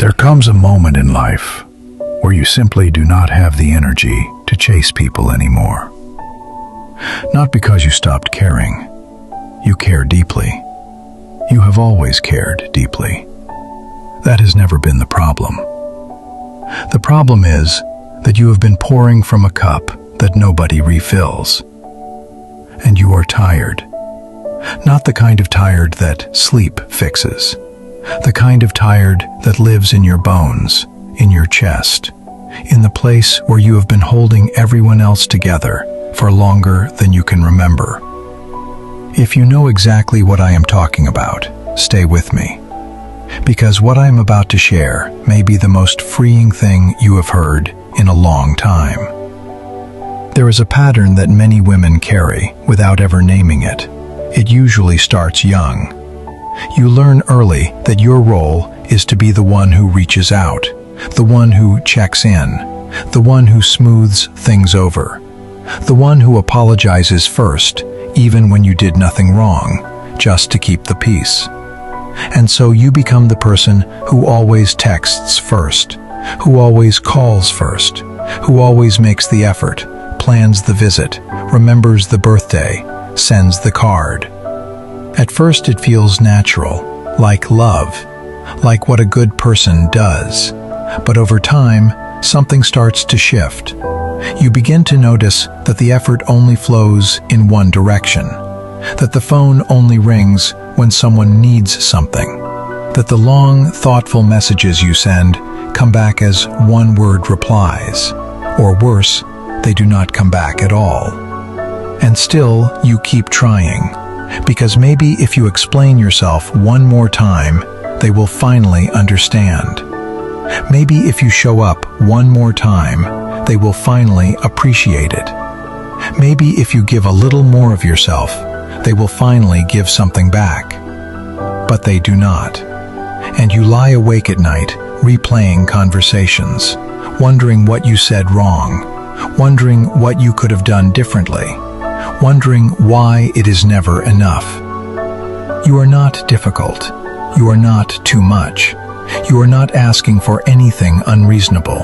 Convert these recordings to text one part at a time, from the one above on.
There comes a moment in life where you simply do not have the energy to chase people anymore. Not because you stopped caring. You care deeply. You have always cared deeply. That has never been the problem. The problem is that you have been pouring from a cup that nobody refills. And you are tired. Not the kind of tired that sleep fixes. The kind of tired that lives in your bones, in your chest, in the place where you have been holding everyone else together for longer than you can remember. If you know exactly what I am talking about, stay with me. Because what I am about to share may be the most freeing thing you have heard in a long time. There is a pattern that many women carry without ever naming it. It usually starts young. You learn early that your role is to be the one who reaches out, the one who checks in, the one who smooths things over, the one who apologizes first, even when you did nothing wrong, just to keep the peace. And so you become the person who always texts first, who always calls first, who always makes the effort, plans the visit, remembers the birthday, sends the card. At first it feels natural, like love, like what a good person does. But over time, something starts to shift. You begin to notice that the effort only flows in one direction, that the phone only rings when someone needs something, that the long, thoughtful messages you send come back as one-word replies, or worse, they do not come back at all. And still, you keep trying. Because maybe if you explain yourself one more time, they will finally understand. Maybe if you show up one more time, they will finally appreciate it. Maybe if you give a little more of yourself, they will finally give something back. But they do not. And you lie awake at night, replaying conversations, wondering what you said wrong, wondering what you could have done differently, wondering why it is never enough. You are not difficult. You are not too much. You are not asking for anything unreasonable.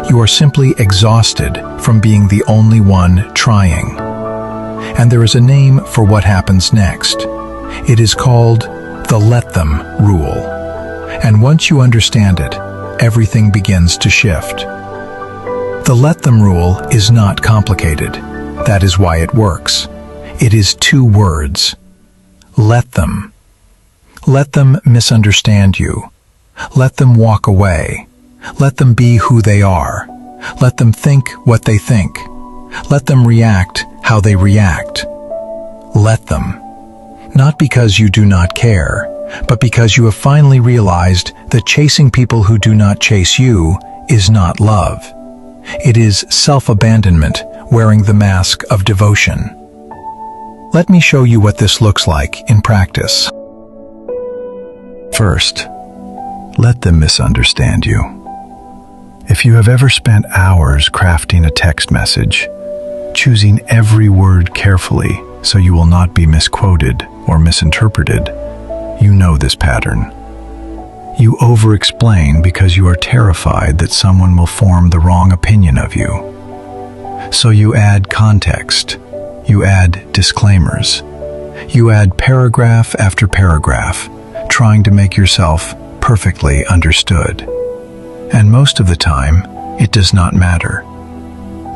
You are simply exhausted from being the only one trying. And there is a name for what happens next. It is called the let them rule. And once you understand it, everything begins to shift. The let them rule is not complicated. That is why it works. It is 2 words. Let them. Let them misunderstand you. Let them walk away. Let them be who they are. Let them think what they think. Let them react how they react. Let them. Not because you do not care, but because you have finally realized that chasing people who do not chase you is not love. It is self-abandonment wearing the mask of devotion. Let me show you what this looks like in practice. First, let them misunderstand you. If you have ever spent hours crafting a text message, choosing every word carefully so you will not be misquoted or misinterpreted, you know this pattern. You over-explain because you are terrified that someone will form the wrong opinion of you. So you add context, you add disclaimers, you add paragraph after paragraph, trying to make yourself perfectly understood. And most of the time, it does not matter.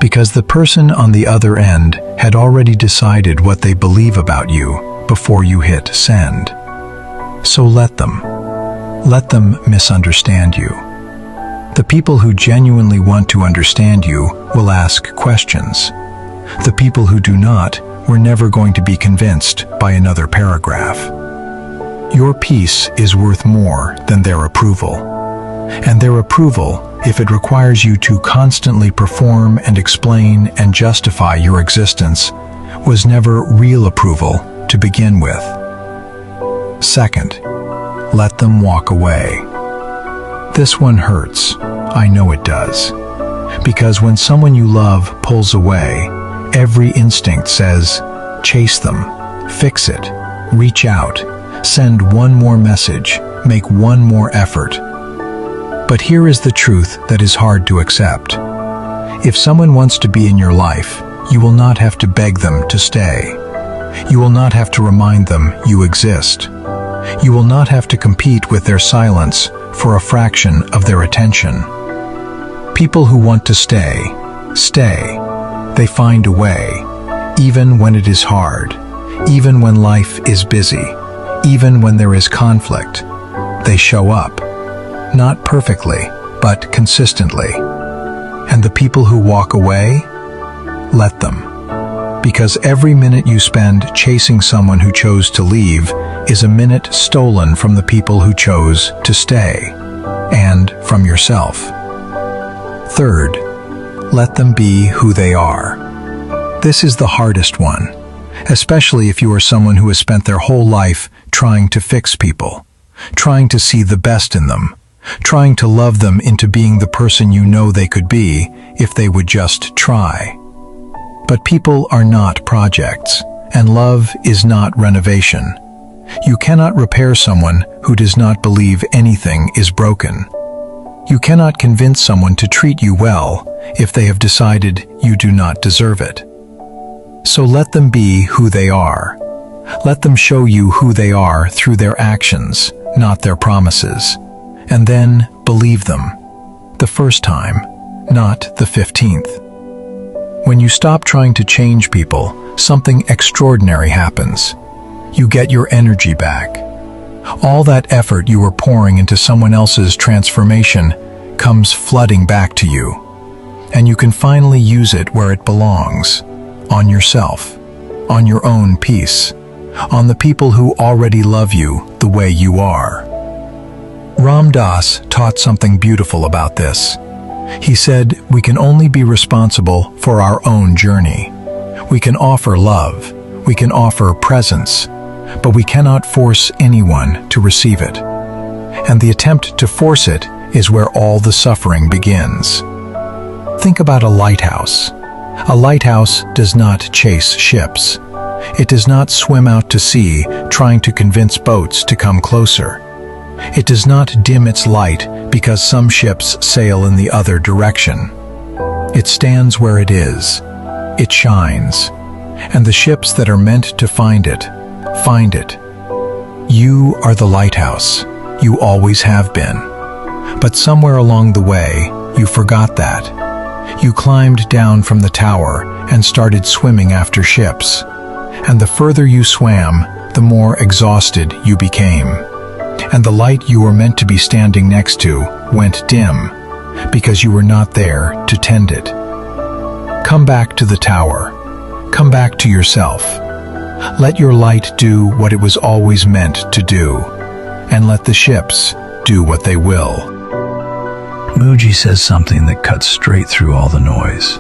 Because the person on the other end had already decided what they believe about you before you hit send. So let them misunderstand you. The people who genuinely want to understand you will ask questions. The people who do not were never going to be convinced by another paragraph. Your peace is worth more than their approval. And their approval, if it requires you to constantly perform and explain and justify your existence, was never real approval to begin with. Second, let them walk away. This one hurts. I know it does. Because when someone you love pulls away, every instinct says, chase them, fix it, reach out, send one more message, make one more effort. But here is the truth that is hard to accept. If someone wants to be in your life, you will not have to beg them to stay. You will not have to remind them you exist. You will not have to compete with their silence for a fraction of their attention. People who want to stay, stay. They find a way, even when it is hard, even when life is busy, even when there is conflict. They show up, not perfectly, but consistently. And the people who walk away, let them. Because every minute you spend chasing someone who chose to leave is a minute stolen from the people who chose to stay, and from yourself. Third, let them be who they are. This is the hardest one, especially if you are someone who has spent their whole life trying to fix people, trying to see the best in them, trying to love them into being the person you know they could be if they would just try. But people are not projects, and love is not renovation. You cannot repair someone who does not believe anything is broken. You cannot convince someone to treat you well if they have decided you do not deserve it. So let them be who they are. Let them show you who they are through their actions, not their promises. And then believe them. The first time, not the 15th. When you stop trying to change people, something extraordinary happens. You get your energy back. All that effort you were pouring into someone else's transformation comes flooding back to you. And you can finally use it where it belongs. On yourself. On your own peace. On the people who already love you the way you are. Ram Dass taught something beautiful about this. He said, we can only be responsible for our own journey. We can offer love, we can offer presence, but we cannot force anyone to receive it. And the attempt to force it is where all the suffering begins. Think about a lighthouse. A lighthouse does not chase ships. It does not swim out to sea trying to convince boats to come closer. It does not dim its light because some ships sail in the other direction. It stands where it is. It shines. And the ships that are meant to find it, find it. You are the lighthouse. You always have been. But somewhere along the way, you forgot that. You climbed down from the tower and started swimming after ships. And the further you swam, the more exhausted you became. And the light you were meant to be standing next to went dim, because you were not there to tend it. Come back to the tower. Come back to yourself. Let your light do what it was always meant to do, and let the ships do what they will. Mooji says something that cuts straight through all the noise.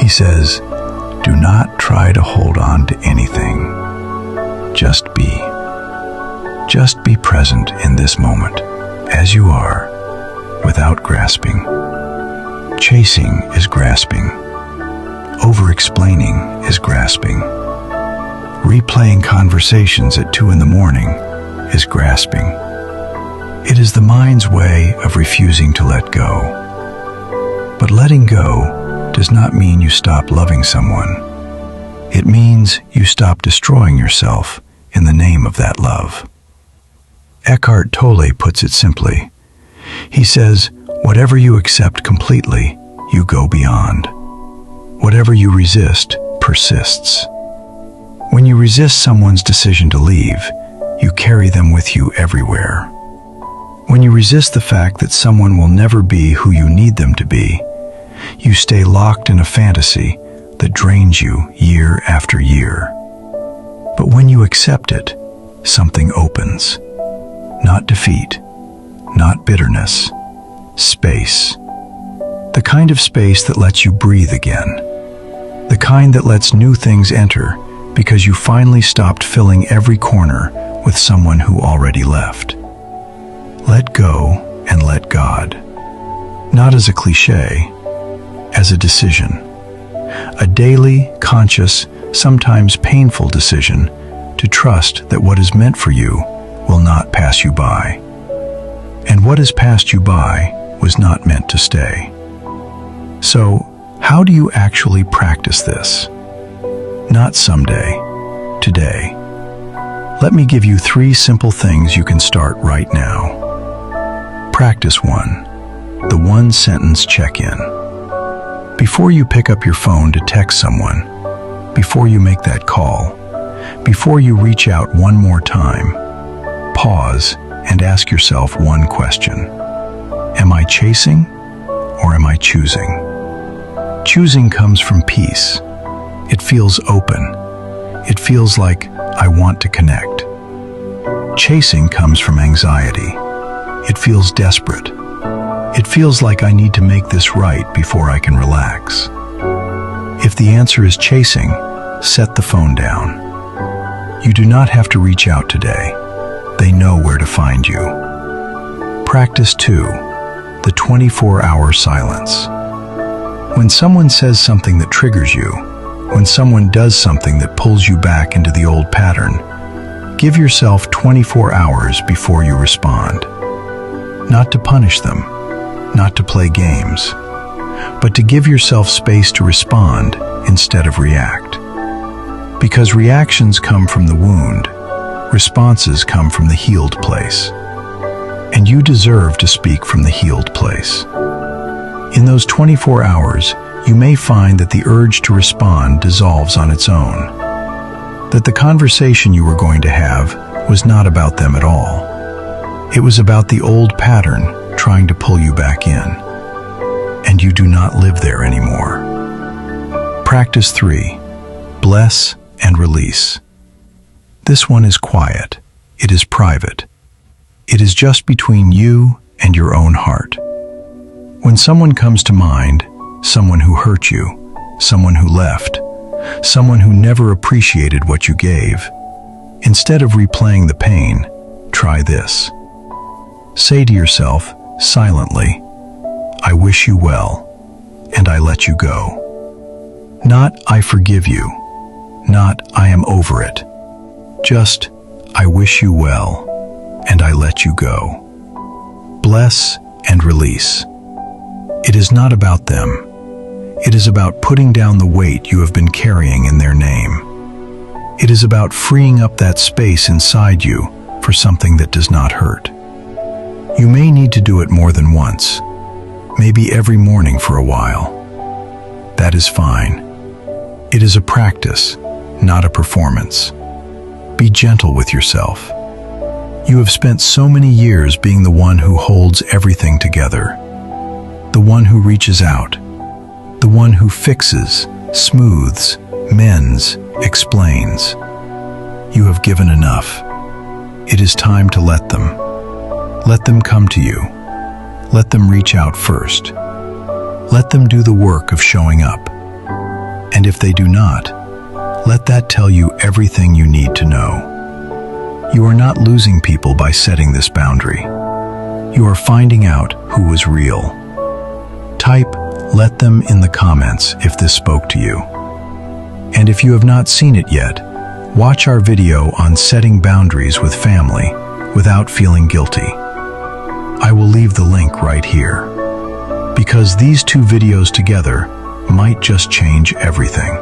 He says, do not try to hold on to anything. Just be. Just be present in this moment, as you are, without grasping. Chasing is grasping. Over-explaining is grasping. Replaying conversations at 2 a.m. is grasping. It is the mind's way of refusing to let go. But letting go does not mean you stop loving someone. It means you stop destroying yourself in the name of that love. Eckhart Tolle puts it simply. He says, whatever you accept completely, you go beyond. Whatever you resist, persists. When you resist someone's decision to leave, you carry them with you everywhere. When you resist the fact that someone will never be who you need them to be, you stay locked in a fantasy that drains you year after year. But when you accept it, something opens. Not defeat, not bitterness, space. The kind of space that lets you breathe again. The kind that lets new things enter because you finally stopped filling every corner with someone who already left. Let go and let God. Not as a cliche, as a decision. A daily, conscious, sometimes painful decision to trust that what is meant for you will not pass you by. And what has passed you by was not meant to stay. So, how do you actually practice this? Not someday, today. Let me give you 3 simple things you can start right now. Practice 1. The one-sentence check-in. Before you pick up your phone to text someone, before you make that call, before you reach out one more time, pause and ask yourself one question. Am I chasing or am I choosing? Choosing comes from peace. It feels open. It feels like I want to connect. Chasing comes from anxiety. It feels desperate. It feels like I need to make this right before I can relax. If the answer is chasing, set the phone down. You do not have to reach out today. They know where to find you. Practice 2. The 24-hour silence. When someone says something that triggers you, when someone does something that pulls you back into the old pattern, give yourself 24 hours before you respond. Not to punish them, not to play games, but to give yourself space to respond instead of react. Because reactions come from the wound, responses come from the healed place. And you deserve to speak from the healed place. In those 24 hours, you may find that the urge to respond dissolves on its own. That the conversation you were going to have was not about them at all. It was about the old pattern trying to pull you back in. And you do not live there anymore. Practice 3. Bless and release. This one is quiet. It is private. It is just between you and your own heart. When someone comes to mind, someone who hurt you, someone who left, someone who never appreciated what you gave, instead of replaying the pain, try this. Say to yourself, silently, I wish you well, and I let you go. Not, I forgive you. Not, I am over it. Just, I wish you well, and I let you go. Bless and release. It is not about them. It is about putting down the weight you have been carrying in their name. It is about freeing up that space inside you for something that does not hurt. You may need to do it more than once, maybe every morning for a while. That is fine. It is a practice, not a performance. Be gentle with yourself. You have spent so many years being the one who holds everything together, the one who reaches out, the one who fixes, smooths, mends, explains. You have given enough. It is time to let them. Let them come to you. Let them reach out first. Let them do the work of showing up. And if they do not, let that tell you everything you need to know. You are not losing people by setting this boundary. You are finding out who was real. Type, let them in the comments if this spoke to you. And if you have not seen it yet, watch our video on setting boundaries with family without feeling guilty. I will leave the link right here. Because these 2 videos together might just change everything.